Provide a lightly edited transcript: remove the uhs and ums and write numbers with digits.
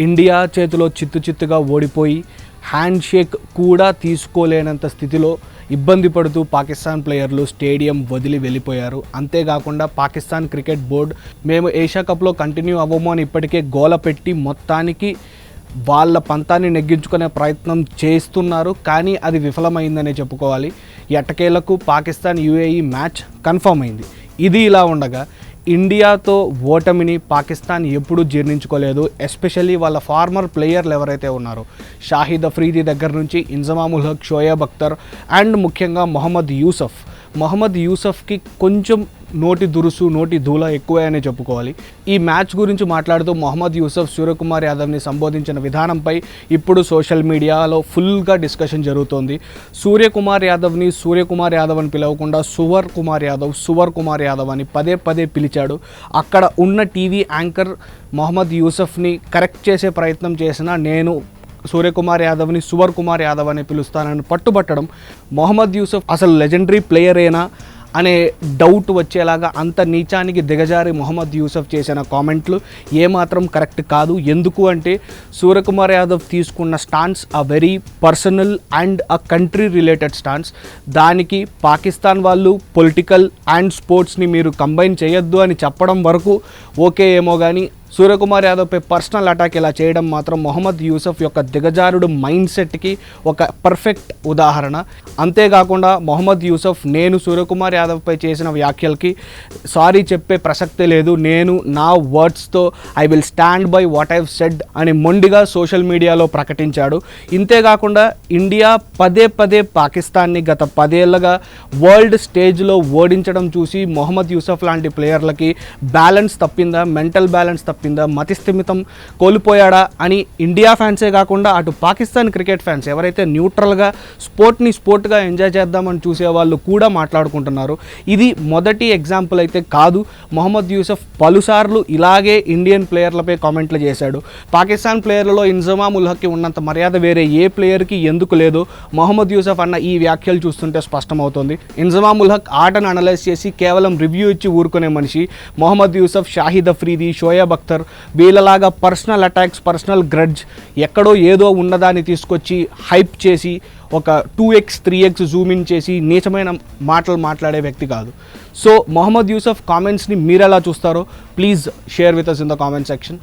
India చేతిలో చిత్తుగా ఓడిపోయి హ్యాండ్ షేక్ కూడా తీసుకోలేనంత స్థితిలో ఇబ్బంది పడుతూ పాకిస్తాన్ ప్లేయర్లు స్టేడియం వదిలి వెళ్ళిపోయారు. అంతేకాకుండా పాకిస్తాన్ క్రికెట్ బోర్డు మేము ఏషియా కప్లో కంటిన్యూ అవ్వము అని ఇప్పటికే గోల పెట్టి మొత్తానికి వాళ్ళ పంతాన్ని నెగ్గించుకునే ప్రయత్నం చేస్తున్నారు. కానీ అది విఫలమైందనే చెప్పుకోవాలి. ఎట్టకేలకు పాకిస్తాన్ యుఏఈ మ్యాచ్ కన్ఫర్మ్ అయింది. ఇది ఇలా ఉండగా ఇండియాతో ఓటమిని పాకిస్తాన్ ఎప్పుడూ జీర్ణించుకోలేదు. ఎస్పెషల్లీ వాళ్ళ ఫార్మర్ ప్లేయర్లు ఎవరైతే ఉన్నారో షాహిద్ అఫ్రీది దగ్గర నుంచి ఇంజమాముల్ హక్, షోయబ్ అఖ్తర్ అండ్ ముఖ్యంగా మొహమ్మద్ యూసఫ్కి కొంచెం నోటి దురుసు, నోటి ధూళ ఎక్కువే అనే చెప్పుకోవాలి. ఈ మ్యాచ్ గురించి మాట్లాడుతూ మొహమ్మద్ యూసఫ్ సూర్యకుమార్ యాదవ్ని సంబోధించిన విధానంపై ఇప్పుడు సోషల్ మీడియాలో ఫుల్గా డిస్కషన్ జరుగుతోంది. సూర్యకుమార్ యాదవ్ అని పిలవకుండా సువర్ కుమార్ యాదవ్ అని పదే పిలిచాడు. అక్కడ ఉన్న టీవీ యాంకర్ మొహమ్మద్ యూసఫ్ని కరెక్ట్ చేసే ప్రయత్నం చేసినా నేను సూర్యకుమార్ యాదవ్ని సువర్ కుమార్ యాదవ్ అని పిలుస్తానని పట్టుబట్టడం, మొహమ్మద్ యూసఫ్ అసలు లెజెండరీ ప్లేయరేనా అనే డౌట్ వచ్చేలాగా అంత నీచానికి దిగజారి మొహమ్మద్ యూసఫ్ చేసిన కామెంట్లు ఏమాత్రం కరెక్ట్ కాదు. ఎందుకు అంటే సూర్యకుమార్ యాదవ్ తీసుకున్న stance a very personal and a country related stance. దానికి పాకిస్తాన్ వాళ్ళు పొలిటికల్ అండ్ స్పోర్ట్స్ని మీరు కంబైన్ చేయొద్దు అని చెప్పడం వరకు ఓకే ఏమో కానీ సూర్యకుమార్ యాదవ్పై పర్సనల్ అటాక్ ఇలా చేయడం మాత్రం మొహమ్మద్ యూసఫ్ యొక్క దిగజారుడు మైండ్ సెట్కి ఒక పర్ఫెక్ట్ ఉదాహరణ. అంతేకాకుండా మొహమ్మద్ యూసఫ్ నేను సూర్యకుమార్ యాదవ్పై చేసిన వ్యాఖ్యలకి సారీ చెప్పే ప్రసక్తే లేదు, నేను నా వర్డ్స్తో I will stand by what I've said అని మొండిగా సోషల్ మీడియాలో ప్రకటించాడు. ఇంతేకాకుండా ఇండియా పదే పాకిస్తాన్ని గత 10 ఏళ్ళగా వరల్డ్ స్టేజ్లో ఓడించడం చూసి మొహమ్మద్ యూసఫ్ లాంటి ప్లేయర్లకి బ్యాలెన్స్ తప్పిందా, మెంటల్ బ్యాలెన్స్ తప్పిందా, మతిస్థిమితం కోల్పోయాడా అని ఇండియా ఫ్యాన్సే కాకుండా అటు పాకిస్తాన్ క్రికెట్ ఫ్యాన్స్ ఎవరైతే న్యూట్రల్గా స్పోర్ట్గా ఎంజాయ్ చేద్దామని చూసేవాళ్ళు కూడా మాట్లాడుకుంటున్నారు. ఇది మొదటి ఎగ్జాంపుల్ అయితే కాదు. మొహమ్మద్ యూసఫ్ పలుసార్లు ఇలాగే ఇండియన్ ప్లేయర్లపై కామెంట్లు చేశాడు. పాకిస్తాన్ ప్లేయర్లలో ఇంజమాముల్ హక్కి ఉన్నంత మర్యాద వేరే ఏ ప్లేయర్కి ఎందుకు లేదు మొహమ్మద్ యూసఫ్ అన్న ఈ వ్యాఖ్యలు చూస్తుంటే స్పష్టమవుతోంది. ఇంజమాముల్ హక్ ఆటను అనలైజ్ చేసి కేవలం రివ్యూ ఇచ్చి ఊరుకునే మనిషి. మొహమ్మద్ యూసఫ్, షాహిద్ అఫ్రీది, షోయబ్ అఖ్తర్ వీళ్ళలాగా పర్సనల్ అటాక్స్, పర్సనల్ గ్రడ్జ్ ఎక్కడో ఏదో ఉన్నదాన్ని తీసుకొచ్చి హైప్ చేసి ఒక 2x 3x జూమ్ ఇన్ చేసి నీచమైన మాటలు మాట్లాడే వ్యక్తి కాదు. సో మొహమ్మద్ యూసఫ్ కామెంట్స్ని మీరు ఎలా చూస్తారో please share with us in the comment section.